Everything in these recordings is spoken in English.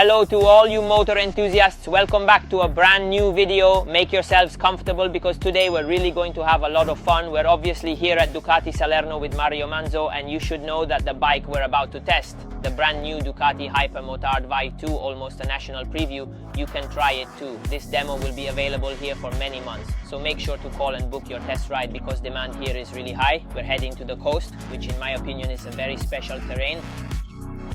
Hello to all you motor enthusiasts, welcome back to a brand new video. Make yourselves comfortable because today we're really going to have a lot of fun. We're obviously here at Ducati Salerno with Mario Manzo, and you should know that the bike we're about to test, the brand new Ducati Hypermotard V2, almost a national preview, you can try it too. This demo will be available here for many months, so make sure to call and book your test ride because demand here is really high. We're heading to the coast, which in my opinion is a very special terrain.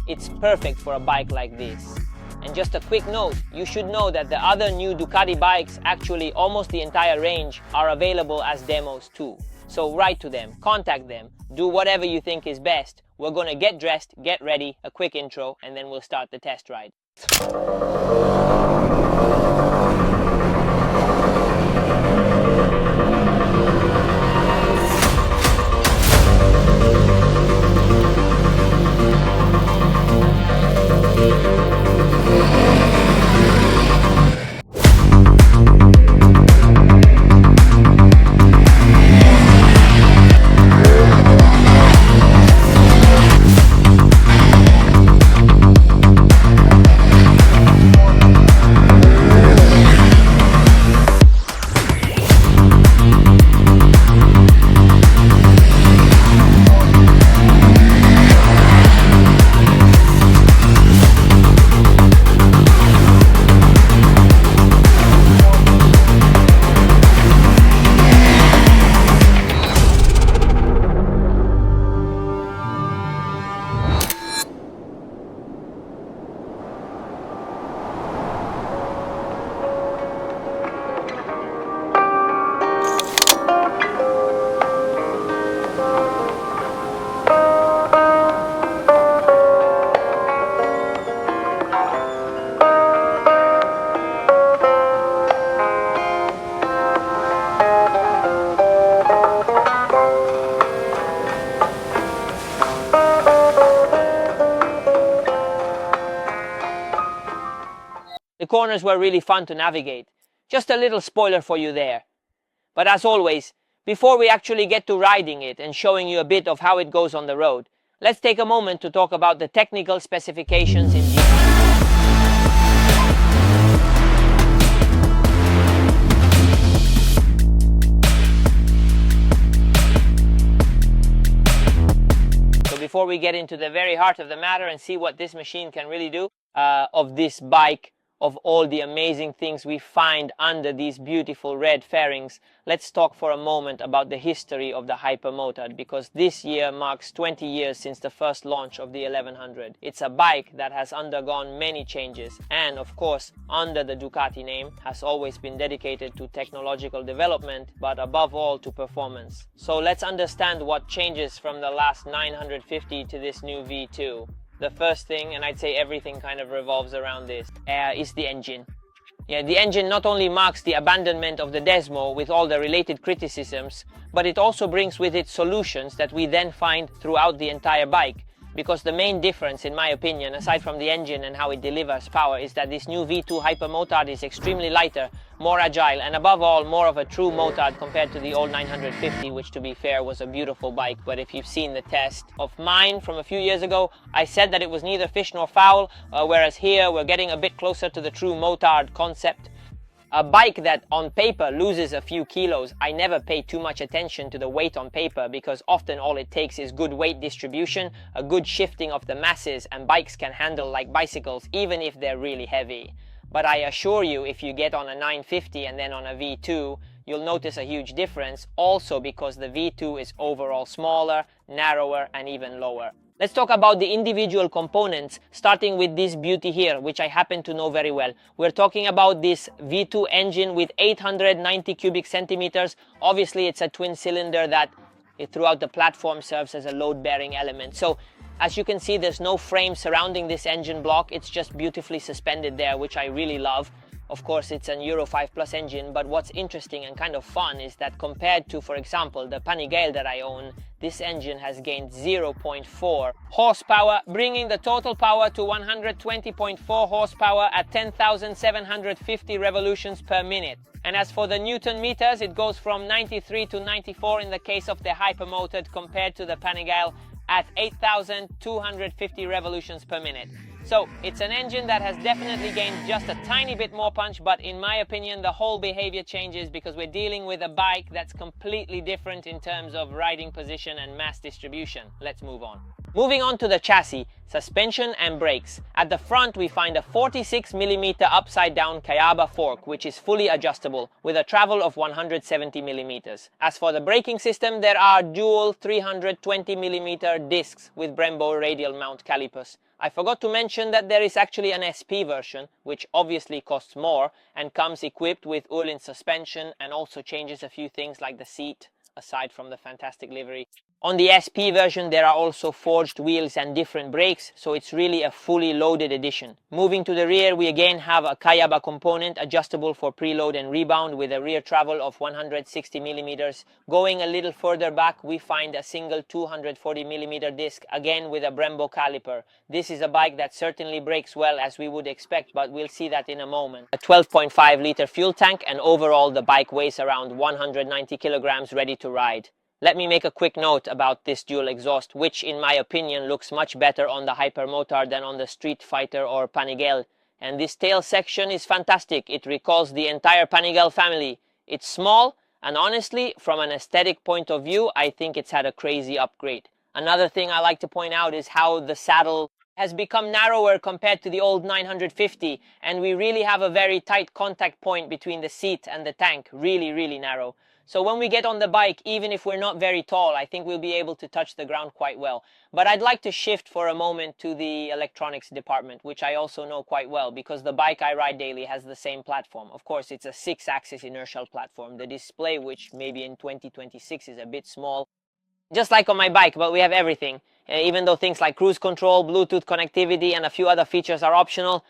It's perfect for a bike like this. And just a quick note, you should know that the other new Ducati bikes, actually almost the entire range, are available as demos too. So write to them, contact them, do whatever you think is best. We're gonna get dressed, get ready, a quick intro, and then we'll start the test ride. The corners were really fun to navigate. Just a little spoiler for you there. But as always, before we actually get to riding it and showing you a bit of how it goes on the road, let's take a moment to talk about the technical specifications in detail. So before we get into the very heart of the matter and see what this machine can really do, of this bike, of all the amazing things we find under these beautiful red fairings, let's talk for a moment about the history of the Hypermotard, because this year marks 20 years since the first launch of the 1100. It's a bike that has undergone many changes and, of course, under the Ducati name, has always been dedicated to technological development, but above all to performance. So let's understand what changes from the last 950 to this new V2. The first thing, and I'd say everything kind of revolves around this, is the engine. Yeah, the engine not only marks the abandonment of the Desmo with all the related criticisms, but it also brings with it solutions that we then find throughout the entire bike. Because the main difference, in my opinion, aside from the engine and how it delivers power, is that this new V2 Hypermotard is extremely lighter, more agile, and above all, more of a true motard compared to the old 950, which to be fair was a beautiful bike. But if you've seen the test of mine from a few years ago, I said that it was neither fish nor fowl, whereas here we're getting a bit closer to the true motard concept. A bike that on paper loses a few kilos, I never pay too much attention to the weight on paper because often all it takes is good weight distribution, a good shifting of the masses, and bikes can handle like bicycles even if they're really heavy. But I assure you, if you get on a 950 and then on a V2, you'll notice a huge difference, also because the V2 is overall smaller, narrower, and even lower. Let's talk about the individual components, starting with this beauty here, which I happen to know very well. We're talking about this V2 engine with 890 cubic centimeters. Obviously, it's a twin cylinder that throughout the platform serves as a load-bearing element. So, as you can see, there's no frame surrounding this engine block. It's just beautifully suspended there, which I really love. Of course, it's an Euro 5 Plus engine, but what's interesting and kind of fun is that compared to, for example, the Panigale that I own, this engine has gained 0.4 horsepower, bringing the total power to 120.4 horsepower at 10,750 revolutions per minute. And as for the Newton meters, it goes from 93 to 94 in the case of the Hypermotard compared to the Panigale at 8,250 revolutions per minute. So it's an engine that has definitely gained just a tiny bit more punch, but in my opinion the whole behavior changes because we're dealing with a bike that's completely different in terms of riding position and mass distribution. Let's move on. Moving on to the chassis, suspension and brakes. At the front we find a 46mm upside down Kayaba fork which is fully adjustable with a travel of 170mm. As for the braking system, there are dual 320mm discs with Brembo radial mount calipers. I forgot to mention that there is actually an SP version, which obviously costs more and comes equipped with Öhlins suspension and also changes a few things like the seat, aside from the fantastic livery. On the SP version there are also forged wheels and different brakes, so it's really a fully loaded edition. Moving to the rear, we again have a Kayaba component adjustable for preload and rebound with a rear travel of 160mm. Going a little further back we find a single 240mm disc, again with a Brembo caliper. This is a bike that certainly brakes well as we would expect, but we'll see that in a moment. A 12.5 liter fuel tank, and overall the bike weighs around 190 kilograms ready to ride. Let me make a quick note about this dual exhaust, which in my opinion looks much better on the Hypermotard than on the Street Fighter or Panigale. And this tail section is fantastic. It recalls the entire Panigale family. It's small, and honestly, from an aesthetic point of view, I think it's had a crazy upgrade. Another thing I like to point out is how the saddle has become narrower compared to the old 950, and we really have a very tight contact point between the seat and the tank, really narrow. So when we get on the bike, even if we're not very tall, I think we'll be able to touch the ground quite well. But I'd like to shift for a moment to the electronics department, which I also know quite well because the bike I ride daily has the same platform. Of course, it's a 6-axis inertial platform. The display, which maybe in 2026 is a bit small, just like on my bike, but we have everything. Even though things like cruise control, Bluetooth connectivity, and a few other features are optional.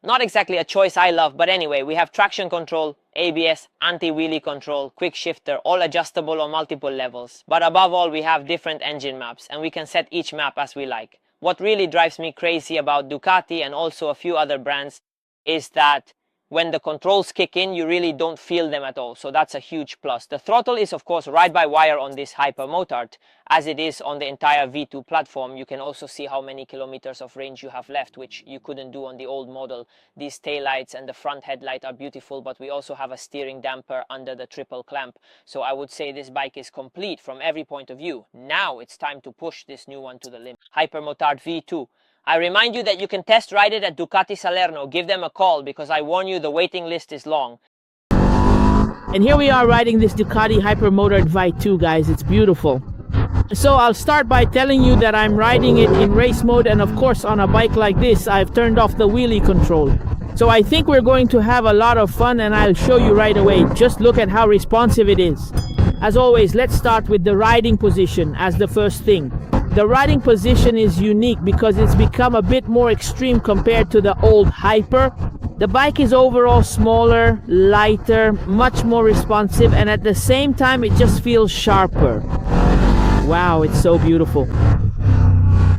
Not exactly a choice I love, but anyway, we have traction control, ABS, anti-wheelie control, quick shifter, all adjustable on multiple levels. But above all, we have different engine maps, and we can set each map as we like. What really drives me crazy about Ducati and also a few other brands is that when the controls kick in, you really don't feel them at all. So that's a huge plus. The throttle is of course ride-by-wire on this Hypermotard, as it is on the entire V2 platform. You can also see how many kilometers of range you have left, which you couldn't do on the old model. These taillights and the front headlight are beautiful, but we also have a steering damper under the triple clamp. So I would say this bike is complete from every point of view. Now it's time to push this new one to the limit. Hypermotard V2. I remind you that you can test ride it at Ducati Salerno. Give them a call because I warn you the waiting list is long. And here we are riding this Ducati Hypermotard V2, guys. It's beautiful. So I'll start by telling you that I'm riding it in race mode, and of course on a bike like this I've turned off the wheelie control. So I think we're going to have a lot of fun, and I'll show you right away. Just look at how responsive it is. As always, let's start with the riding position as the first thing. The riding position is unique because it's become a bit more extreme compared to the old Hyper. The bike is overall smaller, lighter, much more responsive, and at the same time it just feels sharper. Wow, it's so beautiful.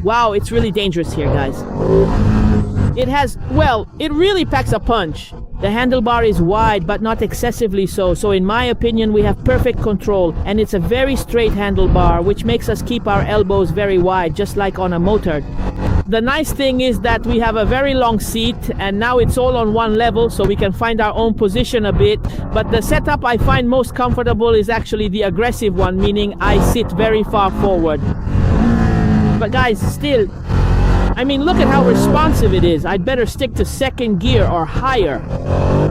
Wow, it's really dangerous here, guys. It has, well, it really packs a punch. The handlebar is wide, but not excessively so. So in my opinion, we have perfect control, and it's a very straight handlebar, which makes us keep our elbows very wide, just like on a motard. The nice thing is that we have a very long seat, and now it's all on one level, so we can find our own position a bit. But the setup I find most comfortable is actually the aggressive one, meaning I sit very far forward. But guys, still, I mean, look at how responsive it is. I'd better stick to second gear or higher.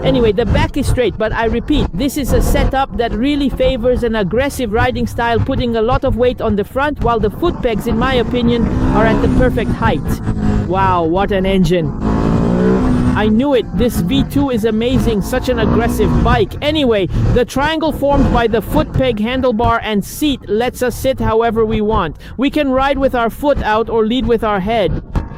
Anyway, the back is straight, but I repeat, this is a setup that really favors an aggressive riding style, putting a lot of weight on the front, while the foot pegs, in my opinion, are at the perfect height. Wow, what an engine. I knew it. This V2 is amazing. Such an aggressive bike. Anyway, the triangle formed by the foot peg, handlebar, and seat lets us sit however we want. We can ride with our foot out or lead with our head.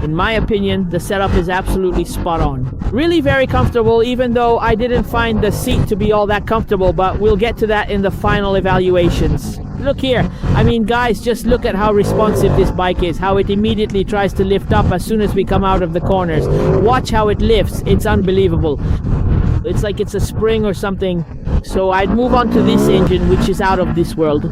In my opinion, the setup is absolutely spot on. Really very comfortable, even though I didn't find the seat to be all that comfortable, but we'll get to that in the final evaluations. Look here. I mean, guys, just look at how responsive this bike is, how it immediately tries to lift up as soon as we come out of the corners. Watch how it lifts. It's unbelievable. It's like it's a spring or something. So I'd move on to this engine, which is out of this world.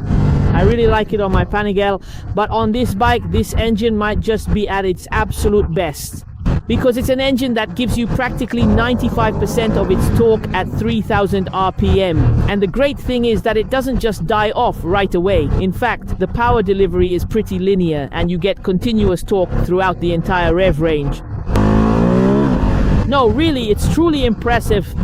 I really like it on my Panigale, but on this bike, this engine might just be at its absolute best. because it's an engine that gives you practically 95% of its torque at 3000 RPM. And the great thing is that it doesn't just die off right away. In fact, the power delivery is pretty linear and you get continuous torque throughout the entire rev range. No, really, it's truly impressive.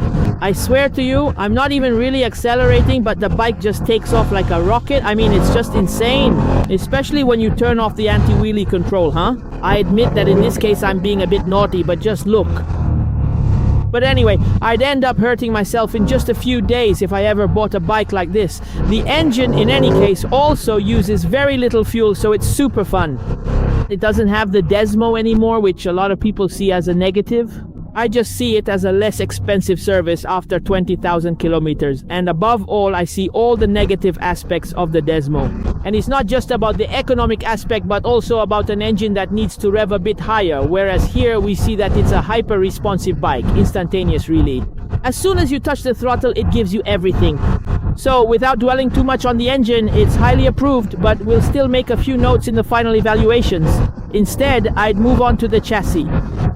I swear to you, I'm not even really accelerating, but the bike just takes off like a rocket. I mean, it's just insane. Especially when you turn off the anti-wheelie control, huh? I admit that in this case I'm being a bit naughty, but just look. But anyway, I'd end up hurting myself in just a few days if I ever bought a bike like this. The engine, in any case, also uses very little fuel, so it's super fun. It doesn't have the Desmo anymore, which a lot of people see as a negative. I just see it as a less expensive service after 20,000 kilometers. And above all, I see all the negative aspects of the Desmo. And it's not just about the economic aspect, but also about an engine that needs to rev a bit higher. Whereas here we see that it's a hyper-responsive bike, instantaneous really. As soon as you touch the throttle, it gives you everything. So without dwelling too much on the engine, it's highly approved, but we'll still make a few notes in the final evaluations. Instead, I'd move on to the chassis.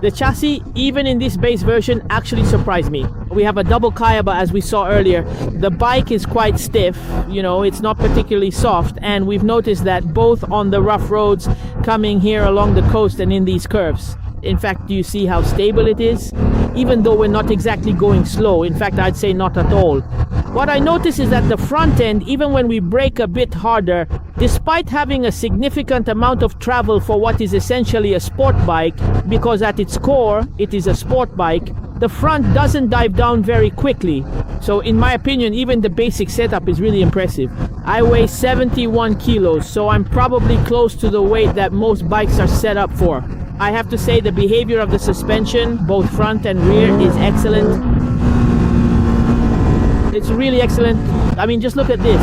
The chassis, even in this base version, actually surprised me. We have a double Kayaba as we saw earlier. The bike is quite stiff, it's not particularly soft, and we've noticed that both on the rough roads coming here along the coast and in these curves. In fact, do you see how stable it is? Even though we're not exactly going slow, in fact I'd say not at all. What I notice is that the front end, even when we brake a bit harder, despite having a significant amount of travel for what is essentially a sport bike, because at its core it is a sport bike, the front doesn't dive down very quickly. So in my opinion, even the basic setup is really impressive. I weigh 71 kilos, so I'm probably close to the weight that most bikes are set up for. I have to say the behavior of the suspension, both front and rear, is excellent. It's really excellent. I mean, just look at this.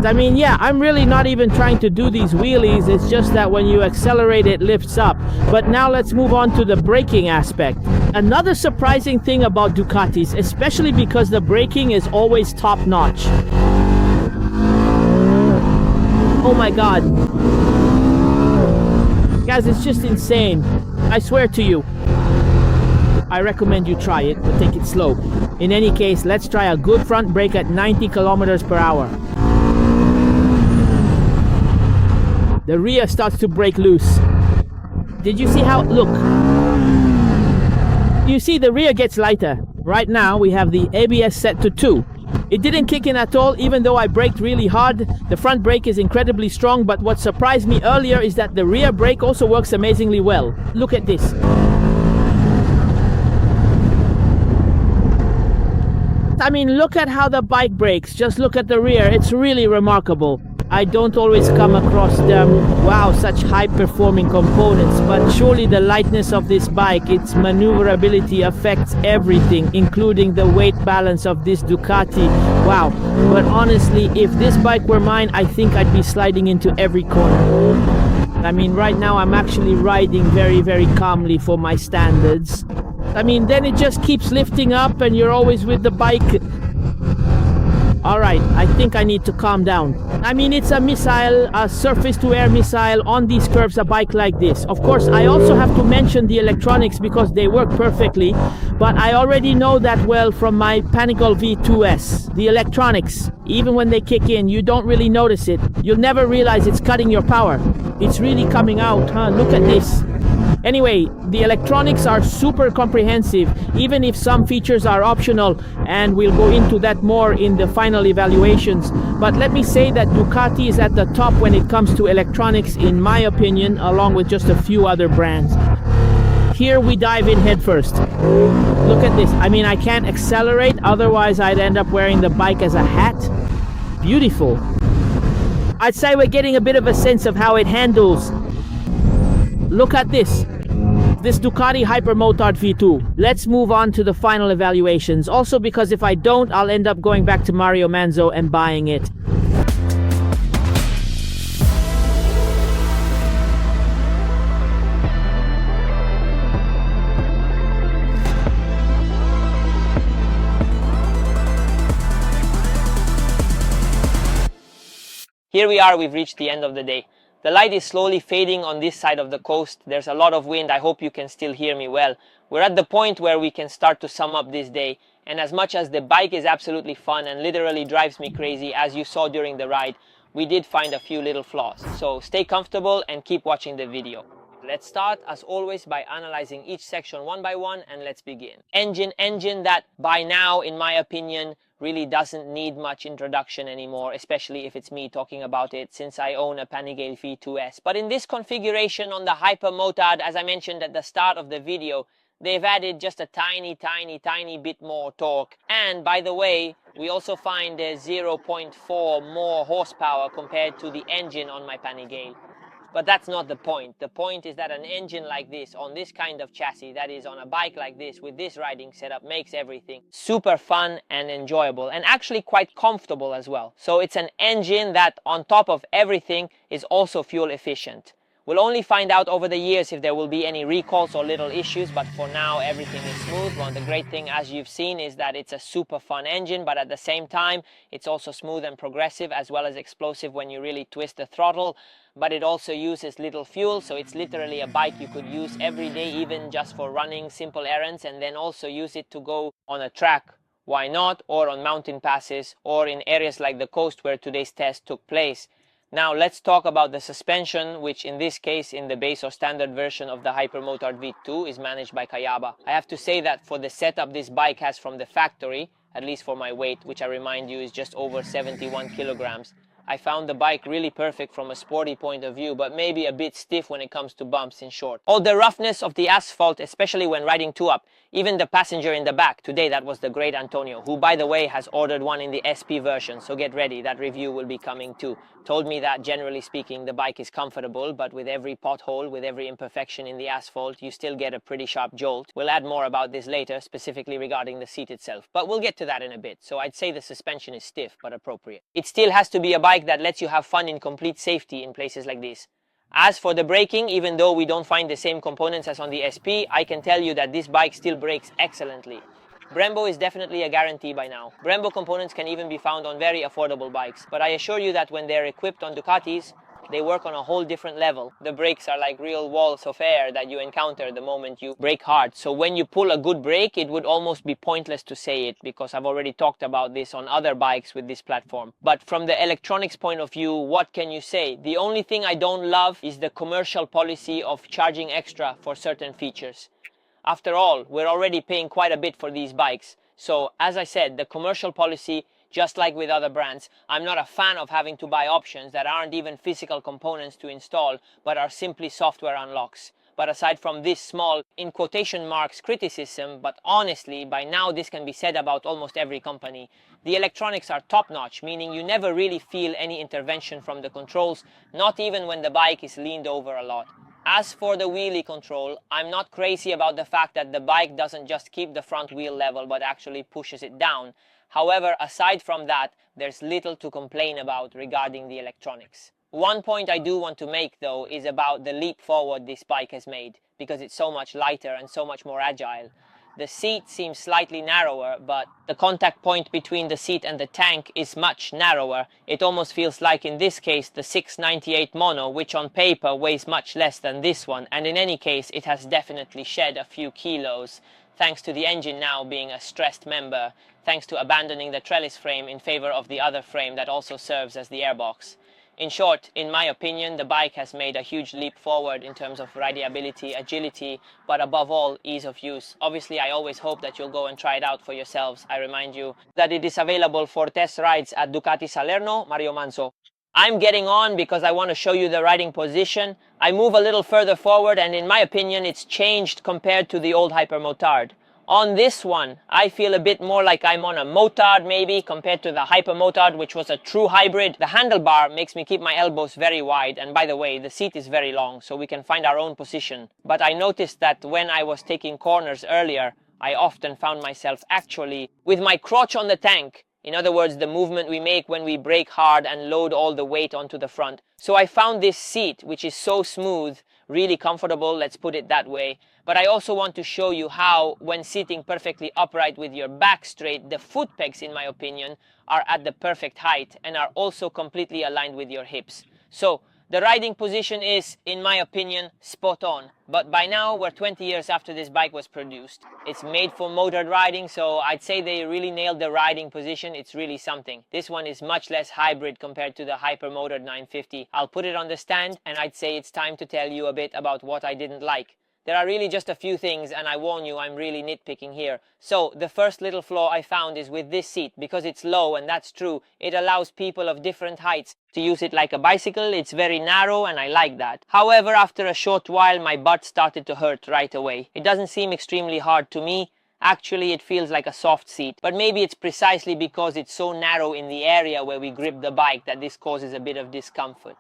I mean, yeah, I'm really not even trying to do these wheelies. It's just that when you accelerate, it lifts up. But now let's move on to the braking aspect. Another surprising thing about Ducatis, especially because the braking is always top-notch. Oh my God. Guys, it's just insane. I swear to you. I recommend you try it, but take it slow. In any case, let's try a good front brake at 90 kilometers per hour. The rear starts to break loose. Did you see how? Look. You see the rear gets lighter. Right now we have the ABS set to 2. It didn't kick in at all, even though I braked really hard. The front brake is incredibly strong, but what surprised me earlier is that the rear brake also works amazingly well. Look at this. I mean, look at how the bike brakes. Just look at the rear. It's really remarkable. I don't always come across them. Wow, such high-performing components. But surely the lightness of this bike, its maneuverability affects everything, including the weight balance of this Ducati. Wow. But honestly, if this bike were mine, I think I'd be sliding into every corner. I mean, right now I'm actually riding very, very calmly for my standards. I mean, then it just keeps lifting up and you're always with the bike. Alright, I think I need to calm down. I mean, it's a missile, a surface-to-air missile on these curves, a bike like this. Of course, I also have to mention the electronics because they work perfectly, but I already know that well from my Panigale V2S. The electronics, even when they kick in, you don't really notice it. You'll never realize it's cutting your power. It's really coming out, huh? Look at this. Anyway, the electronics are super comprehensive, even if some features are optional, and we'll go into that more in the final evaluations. But let me say that Ducati is at the top when it comes to electronics, in my opinion, along with just a few other brands. Here we dive in head first. Look at this. I mean, I can't accelerate, otherwise I'd end up wearing the bike as a hat. Beautiful. I'd say we're getting a bit of a sense of how it handles. Look at this Ducati Hypermotard V2. Let's move on to the final evaluations. Also because if I don't, I'll end up going back to Mario Manzo and buying it. Here we are, we've reached the end of the day. The light is slowly fading on this side of the coast. There's a lot of wind. I hope you can still hear me well. We're at the point where we can start to sum up this day. And as much as the bike is absolutely fun and literally drives me crazy, as you saw during the ride, we did find a few little flaws. So stay comfortable and keep watching the video. Let's start, as always, by analyzing each section one by one, and let's begin. Engine that by now, in my opinion, really doesn't need much introduction anymore, especially if it's me talking about it, since I own a Panigale V2S. But in this configuration on the Hypermotard, as I mentioned at the start of the video, they've added just a tiny bit more torque. And by the way, we also find a 0.4 more horsepower compared to the engine on my Panigale. But that's not the point. The point is that an engine like this, on this kind of chassis, that is on a bike like this, with this riding setup, makes everything super fun and enjoyable, and actually quite comfortable as well. So it's an engine that, on top of everything, is also fuel efficient. We'll only find out over the years if there will be any recalls or little issues, but for now everything is smooth. Well, the great thing, as you've seen, is that it's a super fun engine, but at the same time it's also smooth and progressive, as well as explosive when you really twist the throttle. But it also uses little fuel, so it's literally a bike you could use every day, even just for running simple errands, and then also use it to go on a track, why not, or on mountain passes, or in areas like the coast where today's test took place. Now let's talk about the suspension, which in this case, in the base or standard version of the Hypermotard V2, is managed by Kayaba. I have to say that for the setup this bike has from the factory, at least for my weight, which I remind you is just over 71 kilograms, I found the bike really perfect from a sporty point of view, but maybe a bit stiff when it comes to bumps, in short. All the roughness of the asphalt, especially when riding two-up, even the passenger in the back, today that was the great Antonio, who by the way has ordered one in the SP version, so get ready, that review will be coming too. Told me that generally speaking the bike is comfortable, but with every pothole, with every imperfection in the asphalt, you still get a pretty sharp jolt. We'll add more about this later, specifically regarding the seat itself, but we'll get to that in a bit. So I'd say the suspension is stiff but appropriate. It still has to be a bike that lets you have fun in complete safety in places like this. As for the braking, even though we don't find the same components as on the SP, I can tell you that this bike still brakes excellently. Brembo is definitely a guarantee by now. Brembo components can even be found on very affordable bikes, but I assure you that when they're equipped on Ducatis, they work on a whole different level. The brakes are like real walls of air that you encounter the moment you brake hard. So when you pull a good brake, it would almost be pointless to say it, because I've already talked about this on other bikes with this platform. But from the electronics point of view, what can you say? The only thing I don't love is the commercial policy of charging extra for certain features. After all, we're already paying quite a bit for these bikes. So as I said, the commercial policy, just like with other brands, I'm not a fan of having to buy options that aren't even physical components to install, but are simply software unlocks. But aside from this small, in quotation marks, criticism, but honestly, by now this can be said about almost every company, the electronics are top-notch, meaning you never really feel any intervention from the controls, not even when the bike is leaned over a lot. As for the wheelie control, I'm not crazy about the fact that the bike doesn't just keep the front wheel level, but actually pushes it down. However, aside from that, there's little to complain about regarding the electronics. One point I do want to make though is about the leap forward this bike has made, because it's so much lighter and so much more agile. The seat seems slightly narrower, but the contact point between the seat and the tank is much narrower. It almost feels like in this case the 698 Mono, which on paper weighs much less than this one, and in any case it has definitely shed a few kilos, thanks to the engine now being a stressed member, thanks to abandoning the trellis frame in favor of the other frame that also serves as the airbox. In short, in my opinion, the bike has made a huge leap forward in terms of rideability, agility, but above all, ease of use. Obviously, I always hope that you'll go and try it out for yourselves. I remind you that it is available for test rides at Ducati Salerno, Mario Manzo. I'm getting on because I want to show you the riding position. I move a little further forward, and in my opinion, it's changed compared to the old Hypermotard. On this one, I feel a bit more like I'm on a motard maybe, compared to the Hypermotard, which was a true hybrid. The handlebar makes me keep my elbows very wide, and by the way, the seat is very long, so we can find our own position. But I noticed that when I was taking corners earlier, I often found myself actually with my crotch on the tank. In other words, the movement we make when we brake hard and load all the weight onto the front. So I found this seat, which is so smooth, really comfortable, let's put it that way. But I also want to show you how, when sitting perfectly upright with your back straight, the foot pegs, in my opinion, are at the perfect height and are also completely aligned with your hips. So The riding position is, in my opinion, spot on. But by now, we're 20 years after this bike was produced. It's made for motored riding, so I'd say they really nailed the riding position. It's really something. This one is much less hybrid compared to the Hypermotard 950. I'll put it on the stand, and I'd say it's time to tell you a bit about what I didn't like. There are really just a few things, and I warn you, I'm really nitpicking here. So, the first little flaw I found is with this seat. Because it's low, and that's true, it allows people of different heights to use it like a bicycle. It's very narrow, and I like that. However, after a short while, my butt started to hurt right away. It doesn't seem extremely hard to me. Actually, it feels like a soft seat. But maybe it's precisely because it's so narrow in the area where we grip the bike that this causes a bit of discomfort.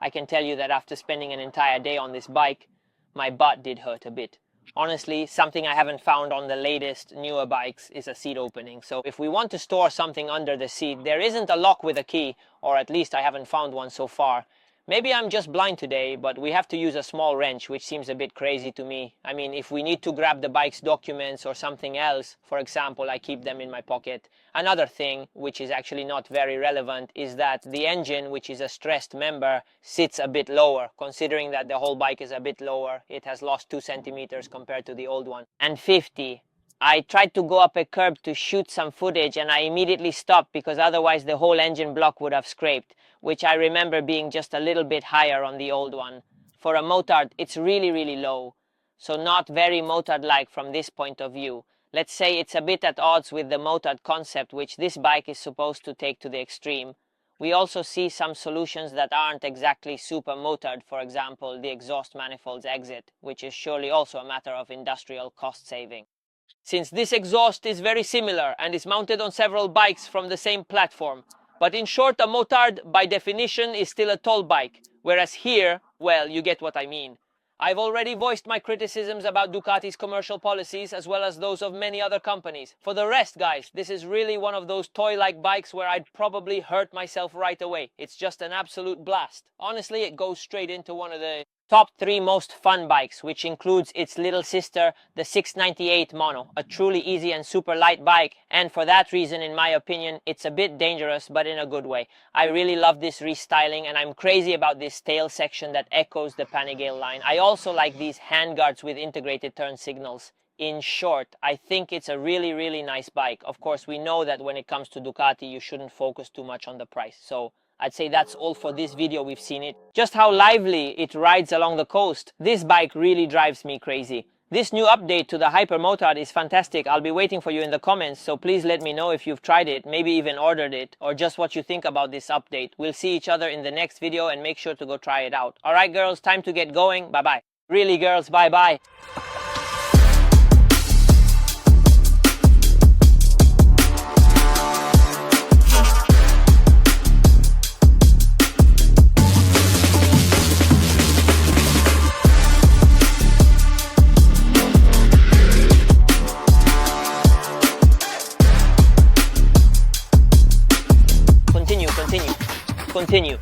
I can tell you that after spending an entire day on this bike, my butt did hurt a bit. Honestly, something I haven't found on the latest, newer bikes is a seat opening. So if we want to store something under the seat, there isn't a lock with a key, or at least I haven't found one so far. Maybe I'm just blind today, but we have to use a small wrench, which seems a bit crazy to me. I mean, if we need to grab the bike's documents or something else, for example, I keep them in my pocket. Another thing, which is actually not very relevant, is that the engine, which is a stressed member, sits a bit lower. Considering that the whole bike is a bit lower, it has lost 2 centimeters compared to the old one. And 50. I tried to go up a curb to shoot some footage, and I immediately stopped because otherwise the whole engine block would have scraped, which I remember being just a little bit higher on the old one. For a motard, it's really low, so not very motard-like from this point of view. Let's say it's a bit at odds with the motard concept, which this bike is supposed to take to the extreme. We also see some solutions that aren't exactly super motard, for example, the exhaust manifold's exit, which is surely also a matter of industrial cost saving. Since this exhaust is very similar and is mounted on several bikes from the same platform. But in short, a motard by definition is still a tall bike, whereas here, well, you get what I mean. I've already voiced my criticisms about Ducati's commercial policies as well as those of many other companies. For the rest, guys, this is really one of those toy-like bikes where I'd probably hurt myself right away. It's just an absolute blast. Honestly, it goes straight into one of the top 3 most fun bikes, which includes its little sister, the 698 Mono, a truly easy and super light bike, and for that reason, in my opinion, it's a bit dangerous, but in a good way. I really love this restyling, and I'm crazy about this tail section that echoes the Panigale line. I also like these handguards with integrated turn signals. In short, I think it's a really nice bike. Of course, we know that when it comes to Ducati, you shouldn't focus too much on the price, so I'd say that's all for this video. We've seen it. Just how lively it rides along the coast. This bike really drives me crazy. This new update to the Hypermotard is fantastic. I'll be waiting for you in the comments, so please let me know if you've tried it, maybe even ordered it, or just what you think about this update. We'll see each other in the next video, and make sure to go try it out. Alright girls, time to get going. Bye-bye. Really girls, bye-bye. Continue.